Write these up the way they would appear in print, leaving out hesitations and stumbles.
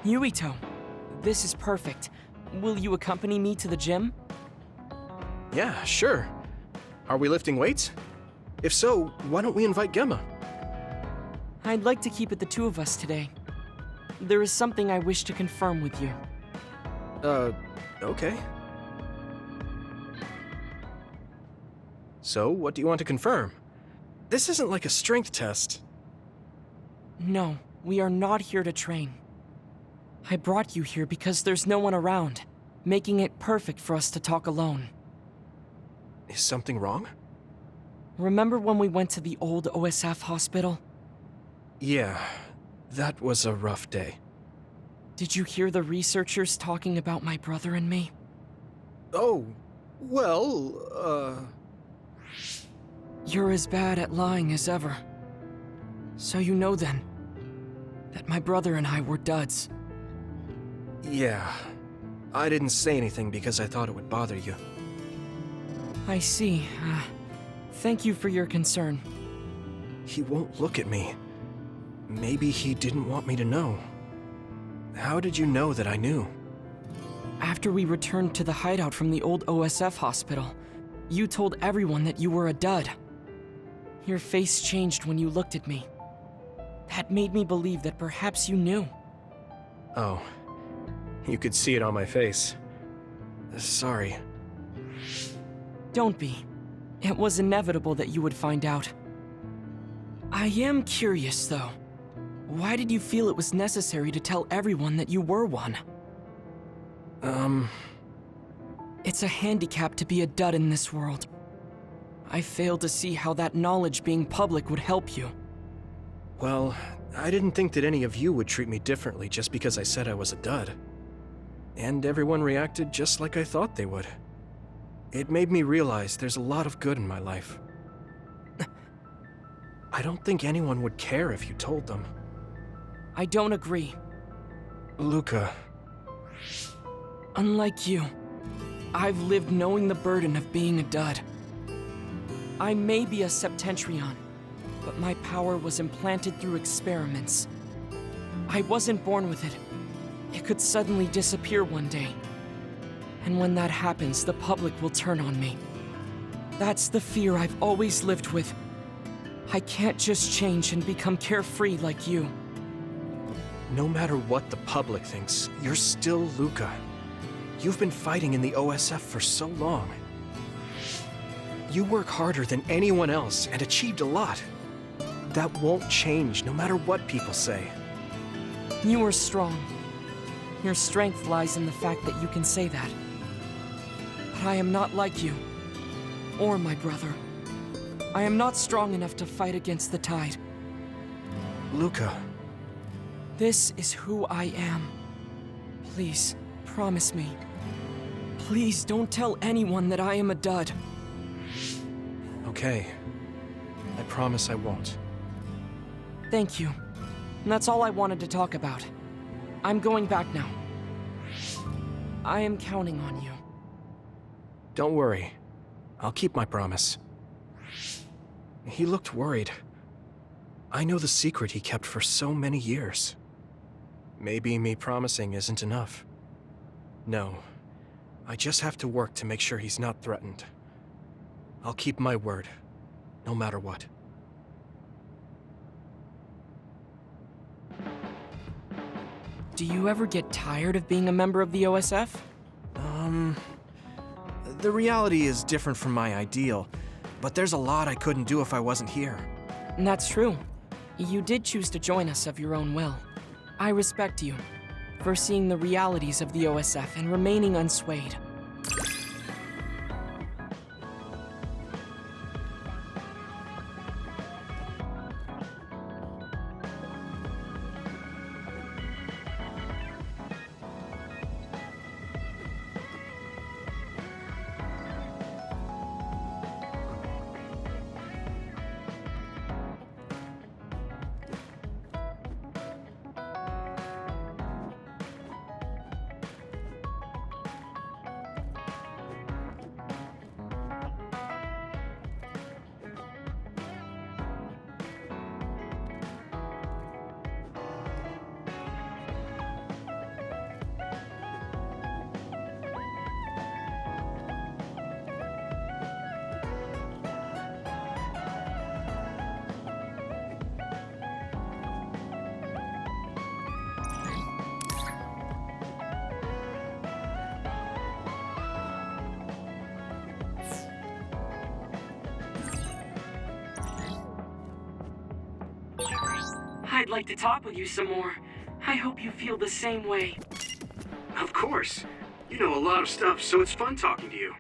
Yuito, this is perfect. Will you accompany me to the gym? Yeah, sure. Are we lifting weights? If so, why don't we invite Gemma? I'd like to keep it the two of us today. There is something I wish to confirm with you. Okay. So, what do you want to confirm? This isn't like a strength test. No, we are not here to train. I brought you here because there's no one around, making it perfect for us to talk alone. Is something wrong? Remember when we went to the old OSF hospital? Yeah, that was a rough day. Did you hear the researchers talking about my brother and me? Oh, well, You're as bad at lying as ever. So you know then, that my brother and I were duds. Yeah. I didn't say anything because I thought it would bother you. I see. Thank you for your concern. He won't look at me. Maybe he didn't want me to know. How did you know that I knew? After we returned to the hideout from the old OSF hospital, you told everyone that you were a dud. Your face changed when you looked at me. That made me believe that perhaps you knew. Oh. You could see it on my face. Sorry. Don't be. It was inevitable that you would find out. I am curious, though. Why did you feel it was necessary to tell everyone that you were one? It's a handicap to be a dud in this world. I fail to see how that knowledge being public would help you. Well, I didn't think that any of you would treat me differently just because I said I was a dud. And everyone reacted just like I thought they would. It made me realize there's a lot of good in my life. I don't think anyone would care if you told them. I don't agree. Luca. Unlike you, I've lived knowing the burden of being a dud. I may be a Septentrion, but my power was implanted through experiments. I wasn't born with it. It could suddenly disappear one day. And when that happens, the public will turn on me. That's the fear I've always lived with. I can't just change and become carefree like you. No matter what the public thinks, you're still Luca. You've been fighting in the OSF for so long. You work harder than anyone else and achieved a lot. That won't change no matter what people say. You are strong. Your strength lies in the fact that you can say that. But I am not like you, or my brother. I am not strong enough to fight against the tide. Luca. This is who I am. Please, promise me. Please don't tell anyone that I am a dud. Okay. I promise I won't. Thank you. And that's all I wanted to talk about. I'm going back now. I am counting on you. Don't worry. I'll keep my promise. He looked worried. I know the secret he kept for so many years. Maybe me promising isn't enough. No. I just have to work to make sure he's not threatened. I'll keep my word, no matter what. Do you ever get tired of being a member of the OSF? The reality is different from my ideal, but there's a lot I couldn't do if I wasn't here. And that's true. You did choose to join us of your own will. I respect you for seeing the realities of the OSF and remaining unswayed. I'd like to talk with you some more. I hope you feel the same way. Of course. You know a lot of stuff, so it's fun talking to you.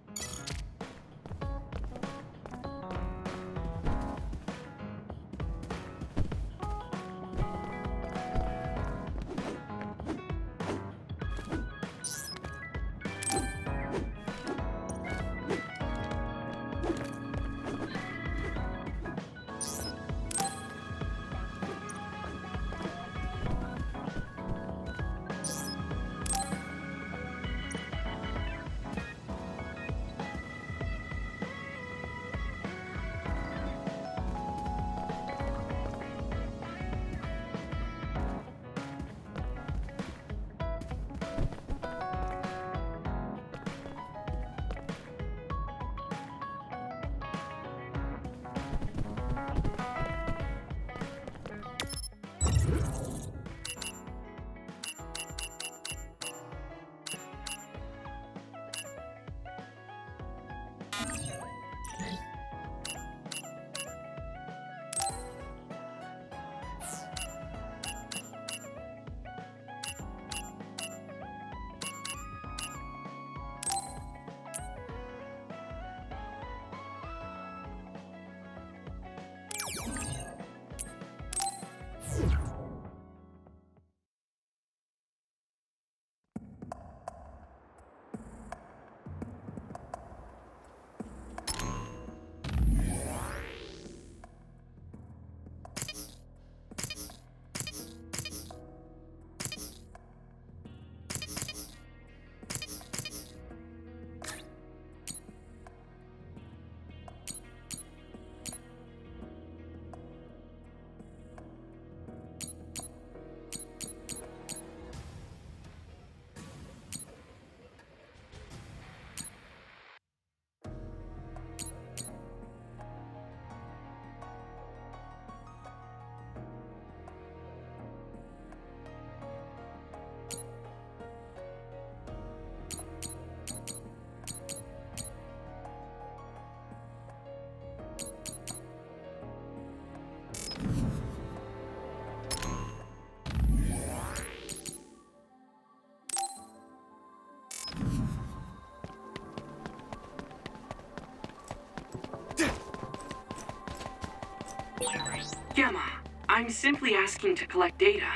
Gemma, I'm simply asking to collect data.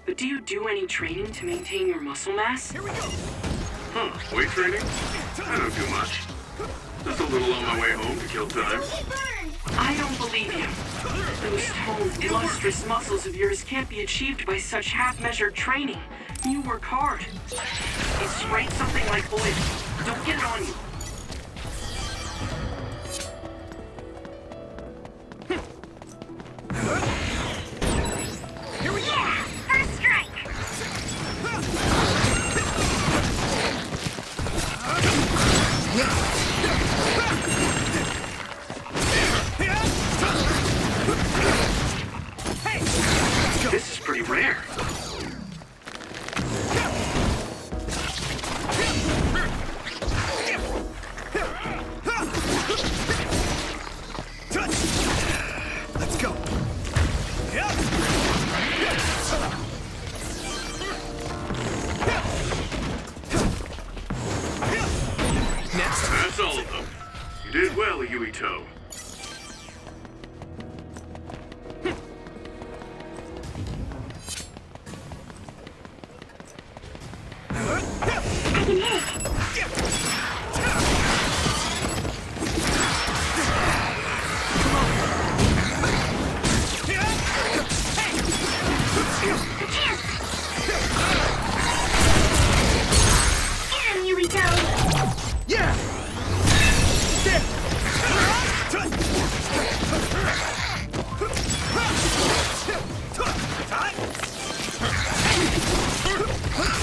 But do you do any training to maintain your muscle mass? Here we go! Huh, weight training? I don't do much. Just a little on my way home to kill time. I don't believe you. Those toned, illustrious muscles of yours can't be achieved by such half-measured training. You work hard. It's right something like boys. Don't get it on you. Here we go! First strike! Hey! This is pretty rare. Let's go. Next. That's all of them. You did well, Yuito.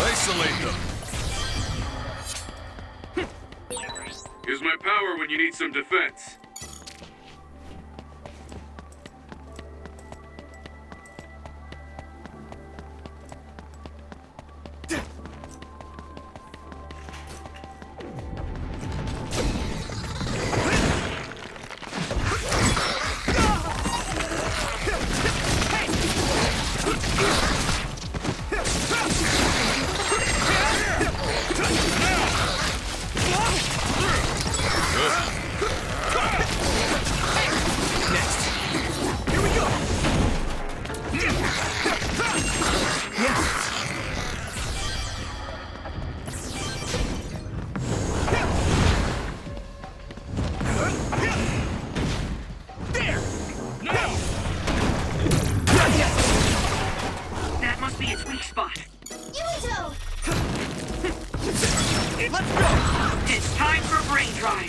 Isolate them. Use my power when you need some defense. try.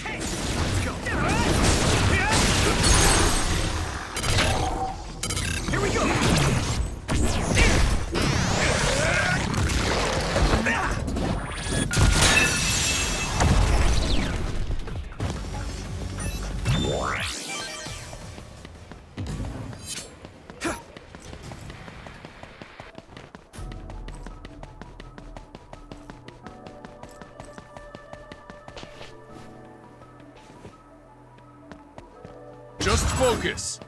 Here we go! Just focus.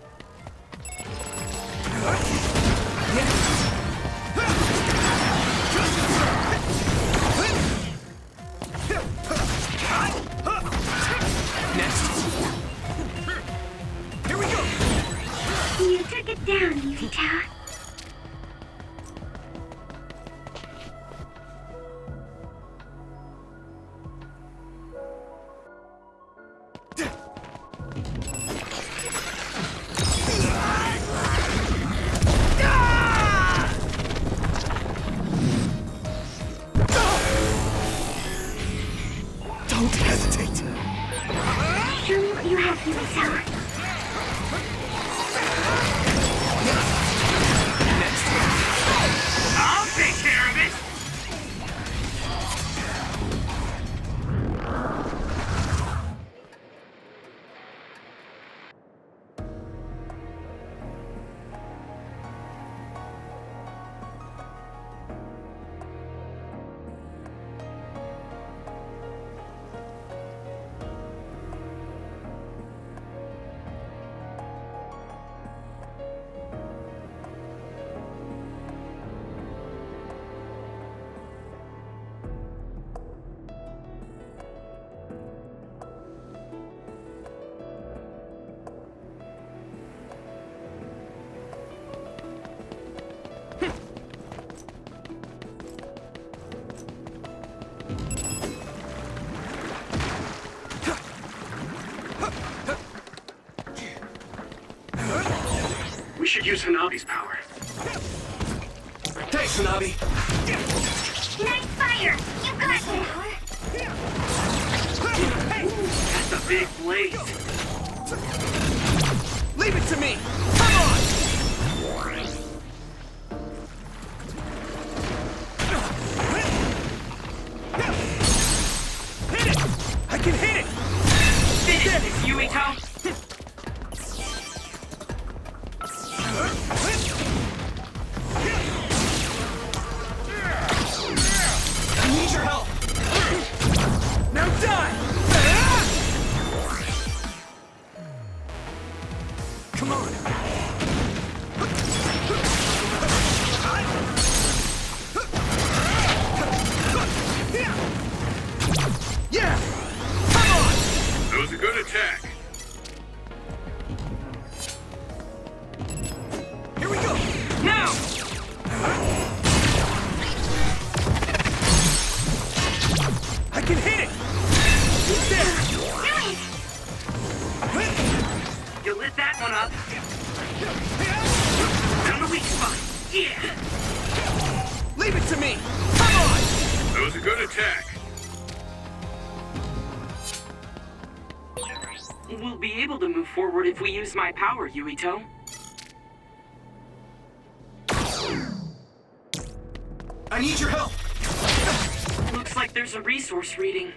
Here we go! You took it down, Yukito. Don't hesitate! Show me what you have, Yukito. I'll take care of it! We should use Hanabi's power. Thanks, Hanabi! Nice fire! You got That's a big blaze. Leave it to me! Come on! Hit it! I can hit it! Finish this, Yuito! I need your help! Now die! Come on! Yeah! Come on! That was a good attack. Here we go! Now! I can hit it! There! You lit that one up. Down the weak spot. Yeah! Leave it to me! Come on! That was a good attack. We'll be able to move forward if we use my power, Yuito. I need your help! Looks like there's a resource reading.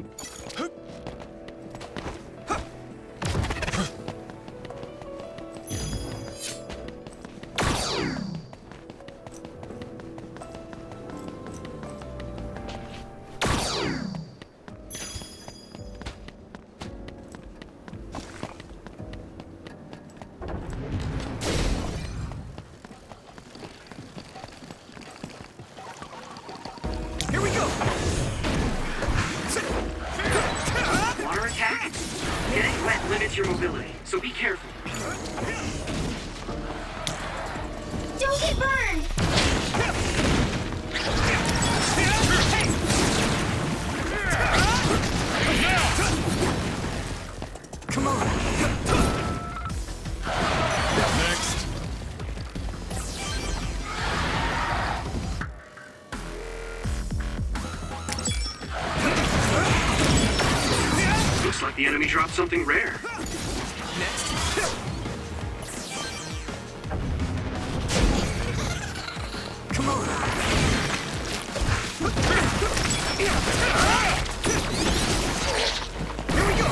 Here we go! Water attack? Getting wet limits your mobility, so be careful. Don't get burned! Come on! Next. Looks like the enemy dropped something rare. Next. Come on. Here we go.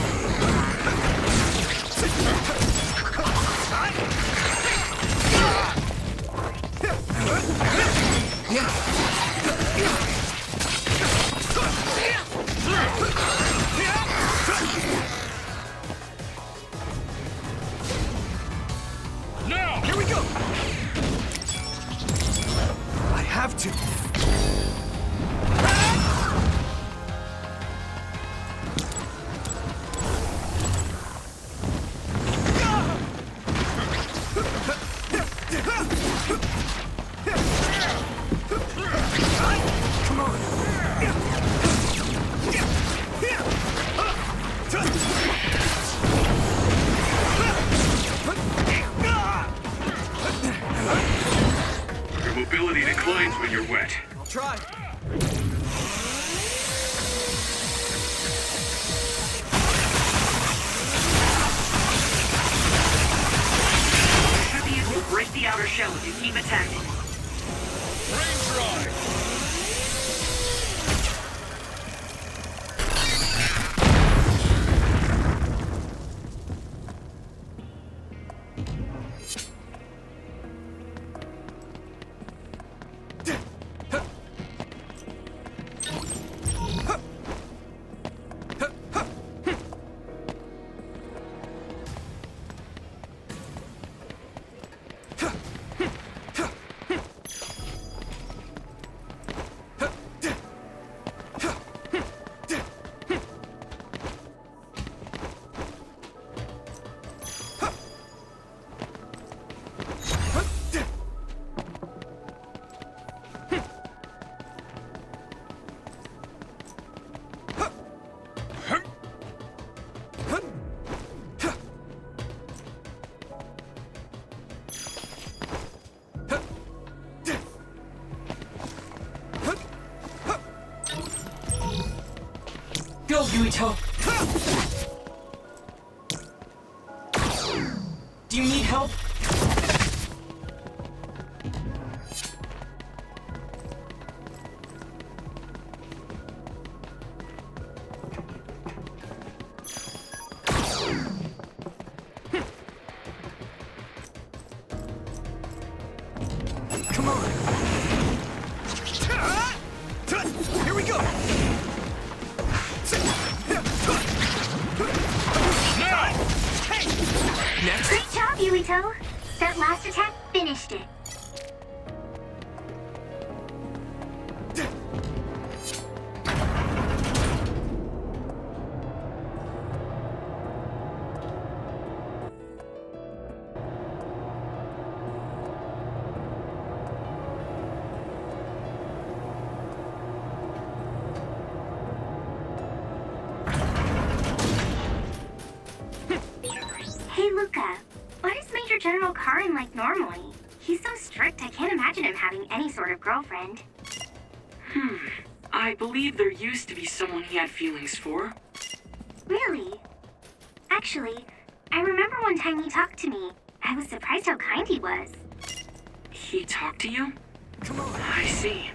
Now! Here we go. I have to. Come on. Your mobility declines when you're wet. I'll try. Heavies will break the outer shell if you keep attacking. Rain dry! Go, Yuito. Do you need help? Come on. Here we go. Next. Great job, Yuito. That last attack finished it. Hey, Luca. Why is Major General Karin like normally? He's so strict, I can't imagine him having any sort of girlfriend. I believe there used to be someone he had feelings for. Really? Actually, I remember one time he talked to me. I was surprised how kind he was. He talked to you? Come on. I see.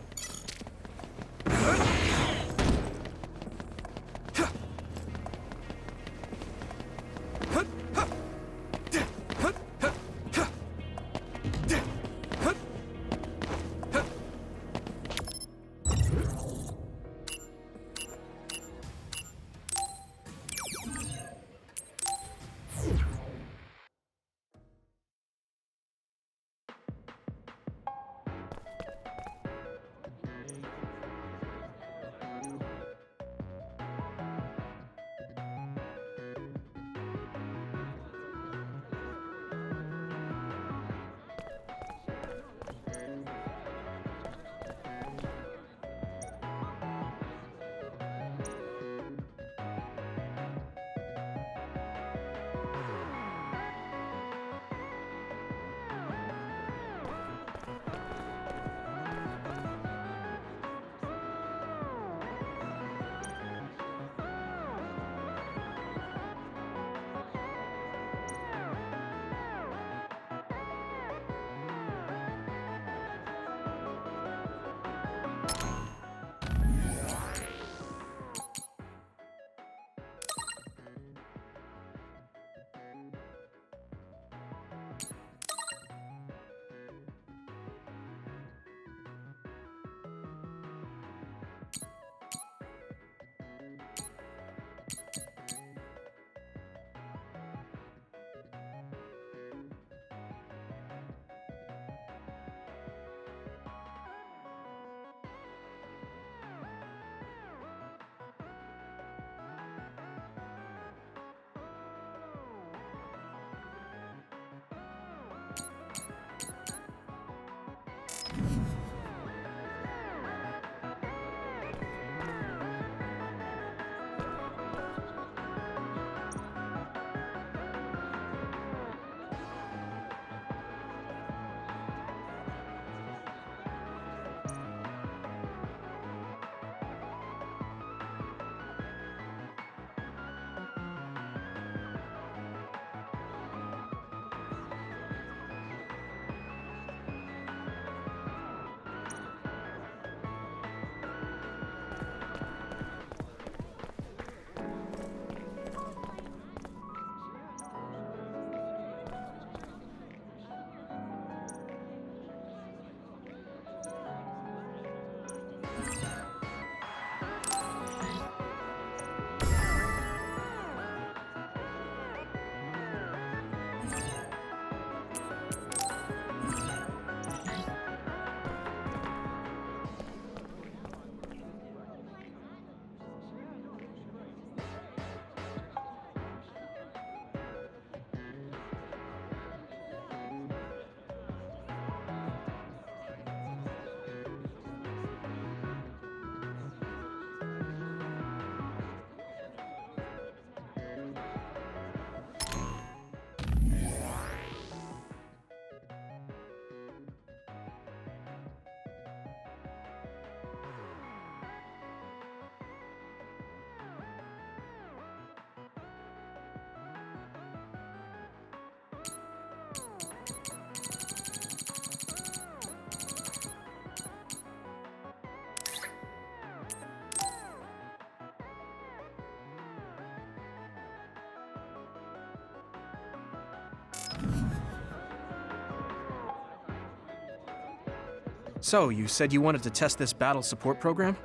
So, you said you wanted to test this battle support program?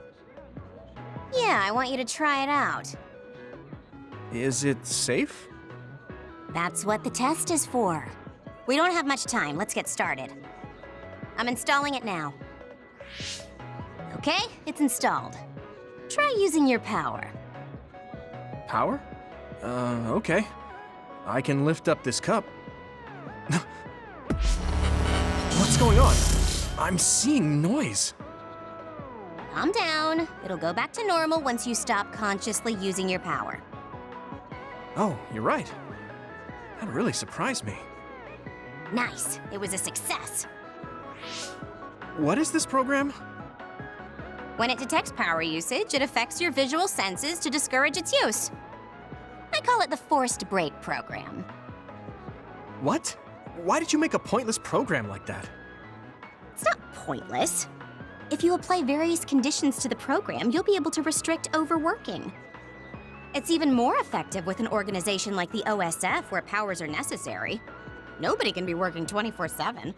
Yeah, I want you to try it out. Is it safe? That's what the test is for. We don't have much time. Let's get started. I'm installing it now. Okay, it's installed. Try using your power. Power? Okay. I can lift up this cup. What's going on? I'm seeing noise. Calm down. It'll go back to normal once you stop consciously using your power. Oh, you're right. That really surprised me. Nice. It was a success. What is this program? When it detects power usage, it affects your visual senses to discourage its use. I call it the forced break program. What? Why did you make a pointless program like that? It's not pointless. If you apply various conditions to the program, you'll be able to restrict overworking. It's even more effective with an organization like the OSF where powers are necessary. Nobody can be working 24/7.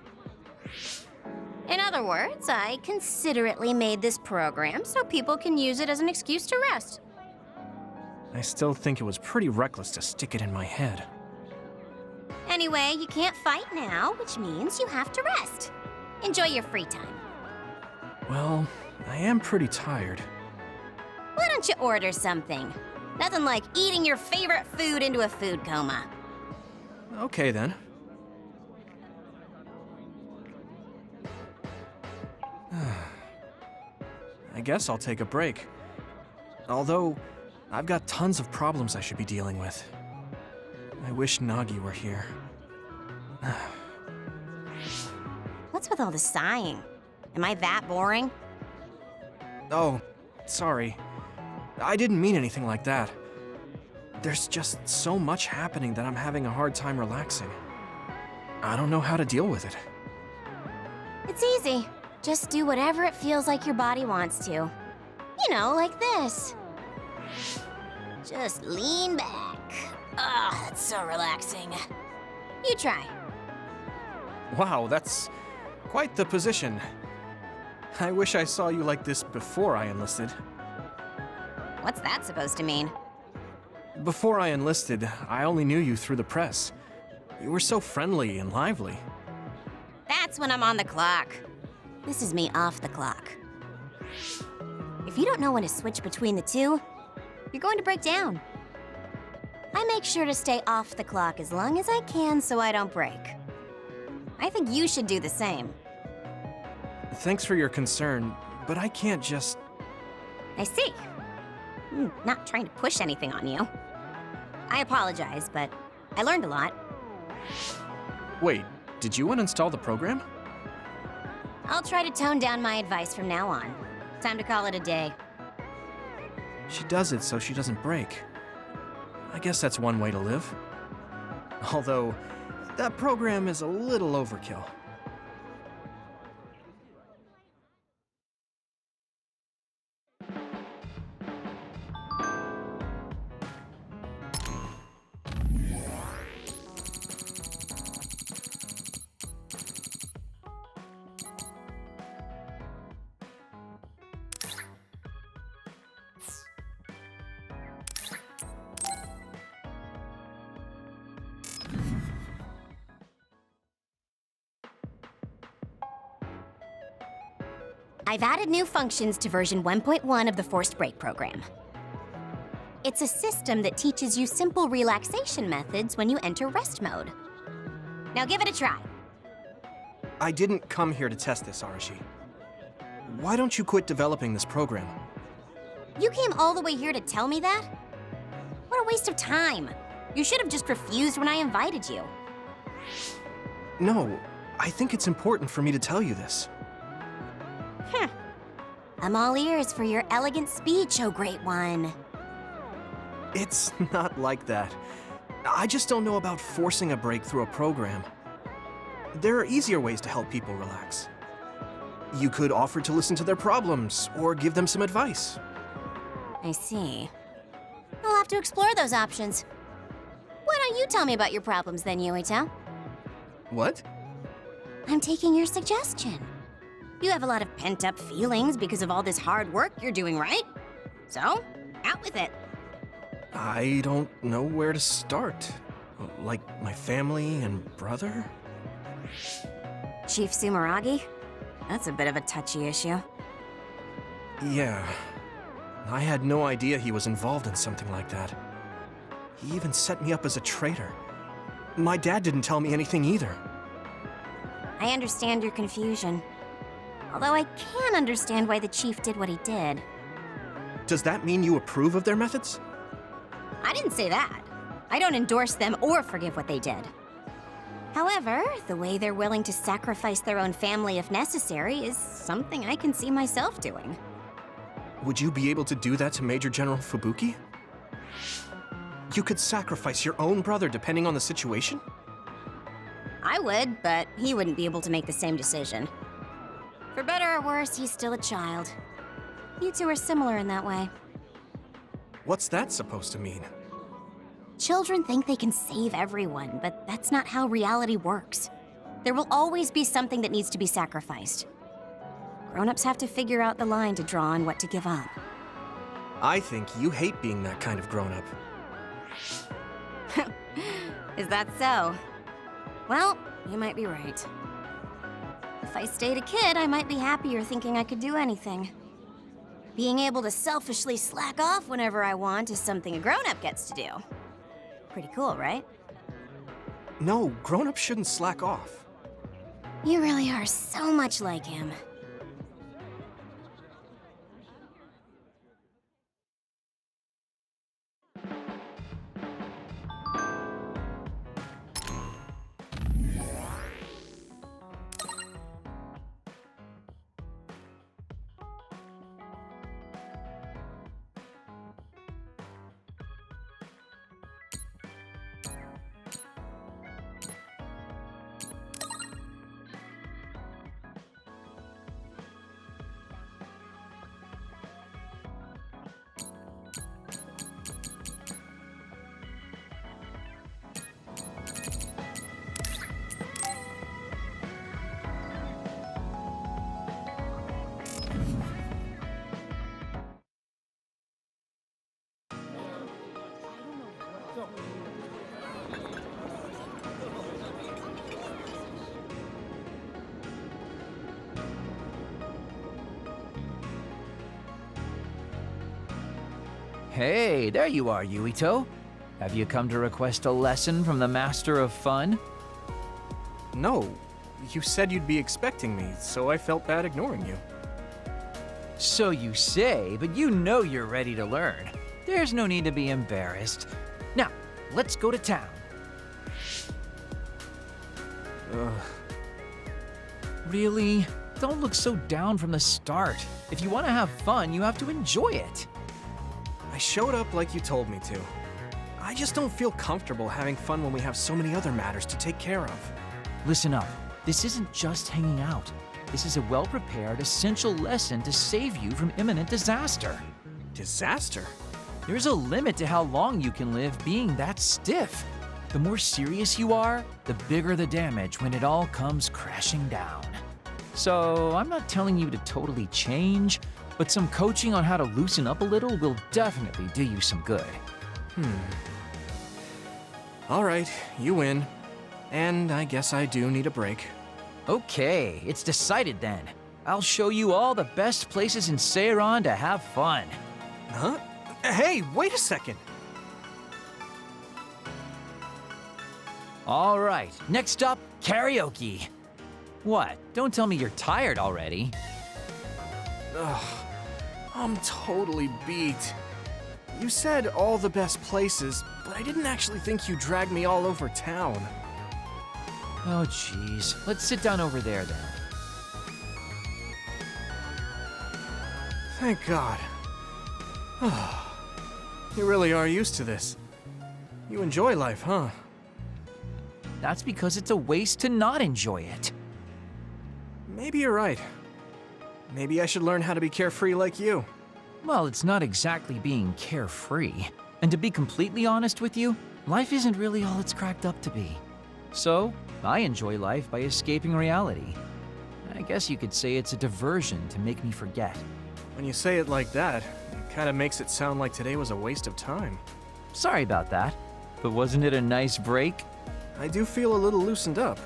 In other words, I considerately made this program so people can use it as an excuse to rest. I still think it was pretty reckless to stick it in my head. Anyway, you can't fight now, which means you have to rest. Enjoy your free time. Well, I am pretty tired. Why don't you order something? Nothing like eating your favorite food into a food coma. Okay then. I guess I'll take a break. Although, I've got tons of problems I should be dealing with. I wish Nagi were here. What's with all the sighing? Am I that boring? Oh, sorry. I didn't mean anything like that. There's just so much happening that I'm having a hard time relaxing. I don't know how to deal with it. It's easy. Just do whatever it feels like your body wants to. You know, like this. Just lean back. Ugh, that's so relaxing. You try. Wow, that's quite the position. I wish I saw you like this before I enlisted. What's that supposed to mean? Before I enlisted, I only knew you through the press. You were so friendly and lively. That's when I'm on the clock. This is me off the clock. If you don't know when to switch between the two, you're going to break down. I make sure to stay off the clock as long as I can so I don't break. I think you should do the same. Thanks for your concern, but I can't just... I see. I'm not trying to push anything on you. I apologize, but I learned a lot. Wait, did you uninstall the program? I'll try to tone down my advice from now on. Time to call it a day. She does it so she doesn't break. I guess that's one way to live. Although, that program is a little overkill. I've added new functions to version 1.1 of the Forced Break program. It's a system that teaches you simple relaxation methods when you enter rest mode. Now give it a try. I didn't come here to test this, Arashi. Why don't you quit developing this program? You came all the way here to tell me that? What a waste of time. You should have just refused when I invited you. No, I think it's important for me to tell you this. I'm all ears for your elegant speech, oh great one. It's not like that. I just don't know about forcing a break through a program. There are easier ways to help people relax. You could offer to listen to their problems, or give them some advice. I see. I'll have to explore those options. Why don't you tell me about your problems then, Yuito? What? I'm taking your suggestion. You have a lot of pent-up feelings because of all this hard work you're doing, right? So, out with it. I don't know where to start. Like my family and brother? Chief Sumeragi? That's a bit of a touchy issue. Yeah. I had no idea he was involved in something like that. He even set me up as a traitor. My dad didn't tell me anything either. I understand your confusion. Although I can understand why the chief did what he did. Does that mean you approve of their methods? I didn't say that. I don't endorse them or forgive what they did. However, the way they're willing to sacrifice their own family if necessary is something I can see myself doing. Would you be able to do that to Major General Fubuki? You could sacrifice your own brother depending on the situation? I would, but he wouldn't be able to make the same decision. For better or worse, he's still a child. You two are similar in that way. What's that supposed to mean? Children think they can save everyone, but that's not how reality works. There will always be something that needs to be sacrificed. Grown-ups have to figure out the line to draw on what to give up. I think you hate being that kind of grown-up. Is that so? Well, you might be right. If I stayed a kid, I might be happier thinking I could do anything. Being able to selfishly slack off whenever I want is something a grown-up gets to do. Pretty cool, right? No, grown-ups shouldn't slack off. You really are so much like him. Hey, there you are, Yuito. Have you come to request a lesson from the Master of Fun? No, you said you'd be expecting me, so I felt bad ignoring you. So you say, but you know you're ready to learn. There's no need to be embarrassed. Now, let's go to town. Really? Don't look so down from the start. If you want to have fun, you have to enjoy it. I showed up like you told me to. I just don't feel comfortable having fun when we have so many other matters to take care of. Listen up. This isn't just hanging out. This is a well-prepared, essential lesson to save you from imminent disaster. Disaster? There's a limit to how long you can live being that stiff. The more serious you are, the bigger the damage when it all comes crashing down. So, I'm not telling you to totally change, but some coaching on how to loosen up a little will definitely do you some good. All right, you win. And I guess I do need a break. Okay, it's decided then. I'll show you all the best places in Seiron to have fun. Huh? Hey, wait a second. All right, next up, karaoke. What? Don't tell me you're tired already. Ugh, I'm totally beat. You said all the best places, but I didn't actually think you dragged me all over town. Oh, jeez. Let's sit down over there then. Thank God. You really are used to this. You enjoy life, huh? That's because it's a waste to not enjoy it. Maybe you're right. Maybe I should learn how to be carefree like you. Well, it's not exactly being carefree. And to be completely honest with you, life isn't really all it's cracked up to be. So, I enjoy life by escaping reality. I I guess you could say it's a diversion to make me forget. When you say it like that, it kind of makes it sound like today was a waste of time. Sorry about that, but wasn't it a nice break? I do feel a little loosened up.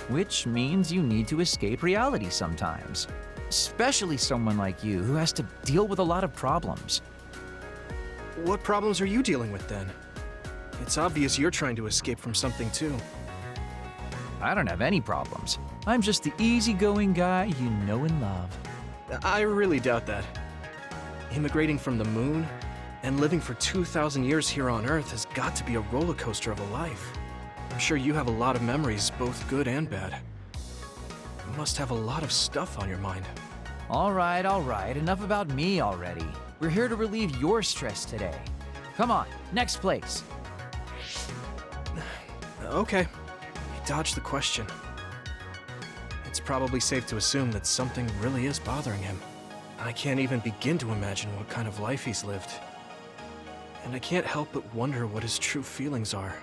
Which means you need to escape reality sometimes. Especially someone like you who has to deal with a lot of problems. What problems are you dealing with then? It's obvious you're trying to escape from something too. I don't have any problems. I'm just the easygoing guy you know and love. I really doubt that. Immigrating from the moon and living for 2,000 years here on Earth has got to be a roller coaster of a life. I'm sure you have a lot of memories, both good and bad. You must have a lot of stuff on your mind. All right, enough about me already. We're here to relieve your stress today. Come on, next place. Okay, you dodged the question. It's probably safe to assume that something really is bothering him. I can't even begin to imagine what kind of life he's lived. And I can't help but wonder what his true feelings are.